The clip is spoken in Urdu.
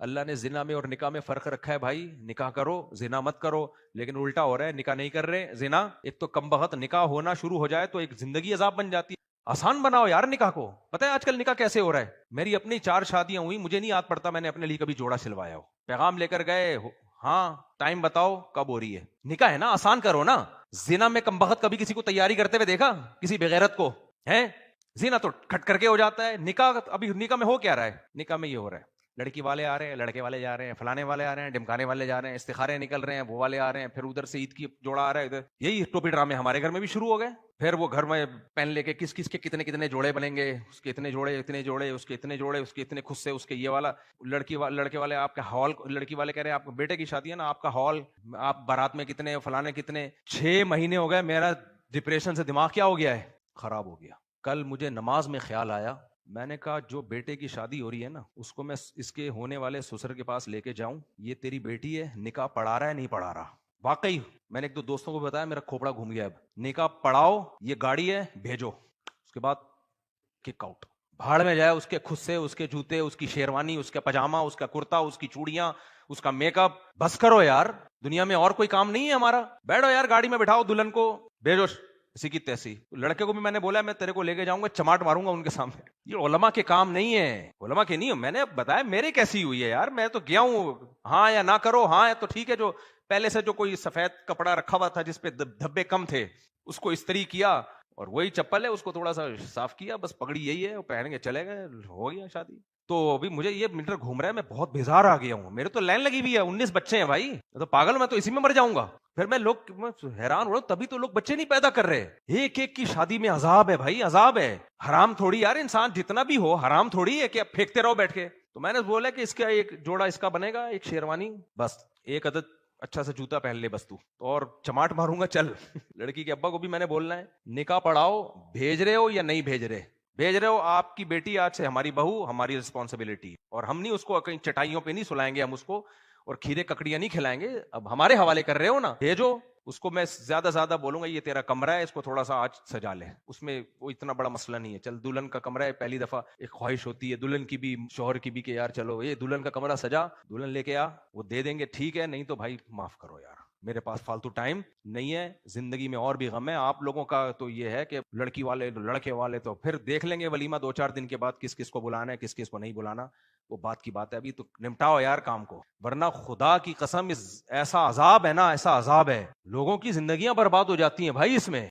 اللہ نے زنا میں اور نکاح میں فرق رکھا ہے بھائی. نکاح کرو, زنا مت کرو. لیکن الٹا ہو رہا ہے, نکاح نہیں کر رہے, زنا. ایک تو کم بخت نکاح ہونا شروع ہو جائے تو ایک زندگی عذاب بن جاتی ہے. آسان بناؤ یار نکاح کو. پتہ ہے آج کل نکاح کیسے ہو رہا ہے؟ میری اپنی 4 شادیاں ہوئی, مجھے نہیں یاد پڑتا میں نے اپنے لیے کبھی جوڑا سلوایا ہو. پیغام لے کر گئے, ہاں ٹائم بتاؤ کب ہو رہی ہے. نکاح ہے نا, آسان کرو نا. زنا میں کم بخت کبھی کسی کو تیاری کرتے ہوئے دیکھا؟ کسی بغیرت کو ہے؟ زنا تو کھٹ کر کے ہو جاتا ہے. نکاح ابھی نکاح میں ہو کیا رہا ہے؟ نکاح میں یہ ہو رہا ہے, لڑکی والے آ رہے ہیں, لڑکے والے جا رہے ہیں, فلانے والے آ رہے ہیں, ڈمکانے والے جا رہے ہیں, استخارے نکل رہے ہیں, وہ والے آ رہے ہیں, پھر ادھر سے عید کی جوڑا آ رہا ہے ادھر. یہی ٹوپی ڈرامے ہمارے گھر میں بھی شروع ہو گئے. پھر وہ گھر میں پین لے کے کس کس کے کتنے کتنے جوڑے بنیں گے, اس کے اتنے جوڑے, اتنے جوڑے, اس کے اتنے جوڑے, اس کے اتنے خود سے, اس کے یہ والا. لڑکے والے آپ کا ہال, لڑکی والے کہہ رہے ہیں آپ بیٹے کی شادی ہے نا, آپ کا ہال, آپ بارات میں کتنے, فلانے کتنے. 6 مہینے ہو گئے, میرا ڈپریشن سے دماغ کیا ہو گیا ہے, خراب ہو گیا. کل مجھے نماز میں خیال آیا, میں نے کہا جو بیٹے کی شادی ہو رہی ہے نا, اس کو میں اس کے ہونے والے سسر کے پاس لے کے جاؤں, یہ تیری بیٹی ہے, نکاح پڑھا رہا ہے نہیں پڑھا رہا. واقعی میں نے ایک دو دوستوں کو بتایا, میرا کھوپڑا گھوم گیا. اب نکاح پڑھاؤ, یہ گاڑی ہے بھیجو, اس کے بعد کک آؤٹ. بھاڑ میں جائے اس کے خود سے, اس کے جوتے, اس کی شیروانی, اس کا پاجامہ, اس کا کرتا, اس کی چوڑیاں, اس کا میک اپ. بس کرو یار, دنیا میں اور کوئی کام نہیں ہے ہمارا. بیٹھو یار گاڑی میں, بٹھاؤ دلہن کو, بھیجو اسی کی تیسی. لڑکے کو بھی میں نے بولا میں تیرے کو لے کے جاؤں گا, چماٹ ماروں گا ان کے سامنے. یہ علماء کے کام نہیں ہے, علماء کے نہیں ہے. میں نے بتایا میرے کیسی ہوئی ہے یار, میں تو گیا ہوں. ہاں یا نہ کرو, ہاں تو ٹھیک ہے. جو پہلے سے جو کوئی سفید کپڑا رکھا ہوا تھا جس پہ دھبے کم تھے, اس کو استری کیا, اور وہی چپل ہے, اس کو تھوڑا سا صاف کیا, بس پگڑی یہی ہے, وہ پہن کے چلے گئے, ہو گیا شادی. تو ابھی مجھے یہ میٹر گھوم رہا ہے, میں بہت بیزار آ گیا ہوں. میرے تو لائن لگی ہوئی ہے, 19 بچے ہیں بھائی, میں تو پاگل, میں تو اسی میں مر جاؤں گا. پھر میں حیران ہو رہا ہوں, تبھی تو لوگ بچے نہیں پیدا کر رہے. ایک ایک کی شادی میں عذاب ہے بھائی, عذاب ہے. حرام تھوڑی یار, انسان جتنا بھی ہو حرام تھوڑی ہے کہ اب پھینکتے رہو بیٹھ کے. تو میں نے بولا کہ اس کا ایک جوڑا اس کا بنے گا, ایک شیروانی, بس ایک عدد اچھا سا جوتا پہن لے بس تو, اور چماٹ ماروں گا چل. لڑکی کے ابا کو بھی میں نے بولنا ہے, نکاح پڑھاؤ, بھیج رہے ہو یا نہیں بھیج رہے, بھیج رہے ہو, آپ کی بیٹی آج سے ہماری بہو, ہماری رسپانسبلٹی, اور ہم نہیں اس کو کہیں چٹائیوں پہ نہیں سلائیں گے, ہم اس کو اور کھیرے ککڑیاں نہیں کھلائیں گے. اب ہمارے حوالے کر رہے ہو نا, بھیجو. اس کو میں زیادہ زیادہ بولوں گا یہ تیرا کمرہ ہے, اس کو تھوڑا سا آج سجا لے, اس میں وہ اتنا بڑا مسئلہ نہیں ہے. چل دلہن کا کمرہ ہے, پہلی دفعہ ایک خواہش ہوتی ہے دلہن کی بھی, شوہر کی بھی, کہ یار چلو یہ دلہن کا کمرہ سجا, دلہن لے کے آ, وہ دے دیں گے ٹھیک ہے, نہیں تو بھائی معاف کرو یار, میرے پاس فالتو ٹائم نہیں ہے, زندگی میں اور بھی غم ہے. آپ لوگوں کا تو یہ ہے کہ لڑکی والے لڑکے والے تو پھر دیکھ لیں گے ولیمہ 2-4 دن کے بعد, کس کس کو بلانا ہے, کس کس کو نہیں بلانا, وہ بات کی بات ہے. ابھی تو نمٹاؤ یار کام کو, ورنہ خدا کی قسم ایسا عذاب ہے نا, ایسا عذاب ہے, لوگوں کی زندگیاں برباد ہو جاتی ہیں بھائی اس میں.